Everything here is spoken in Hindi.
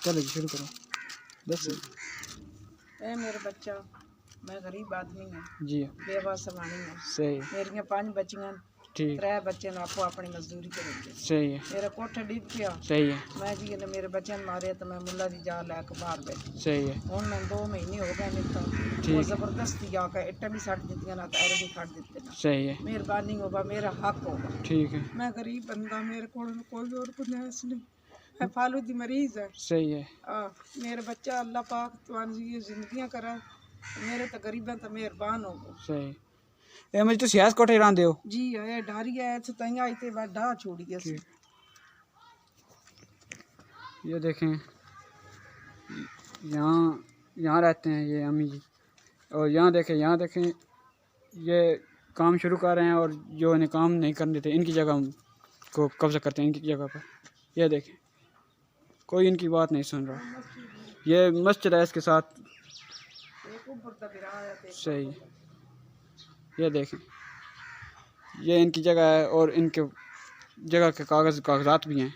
चलो जी शुरू करो। बस ए मेरे बच्चा, मैं गरीब आदमी हूँ, जी बेवा समानी हूँ। सही मेरिया 5 बच्चियां, ठीक 3 बच्चे आपो अपनी मजदूरी करेंगे। सही है मेरा कोठा डिग गया, सही है मैं जी ने मेरे बच्चे मारे तो मैं मुला दी जा लैके बाहर बैठी। सही है हूँ मैं 2 महीने हो गए नहीं तो वो ठीक है जबरदस्ती आकर इट्टा भी सट दी ना पैर भी फट दिते ना। सही है मेहरबानी होगा, मेरा हक होगा। ठीक है मैं गरीब बंदा, मेरे को कोई और गुंजाइश नहीं, मैं फालू दी मरीज है। सही है मेरा बच्चा अल्लाह पाक तुझे जिंदगियां करा, मेरे तो गरीबा तो मेहरबान हो। सही ए मुझे तो सियास कोठे रांदे हो जी है डारी है तैया इतने बार डा छोड़ी है। ठीक। ये देखें यहाँ यहाँ रहते हैं ये अम्मी जी, और यहाँ देखें ये काम शुरू कर रहे हैं और जो इन्हें काम नहीं करने देते इनकी जगह को कब्जा करते हैं इनकी जगह पर। ये देखें कोई इनकी बात नहीं सुन रहा। ये मस्जिद है इसके साथ सही। ये देखें ये इनकी जगह है और इनके जगह के कागज़ात भी हैं।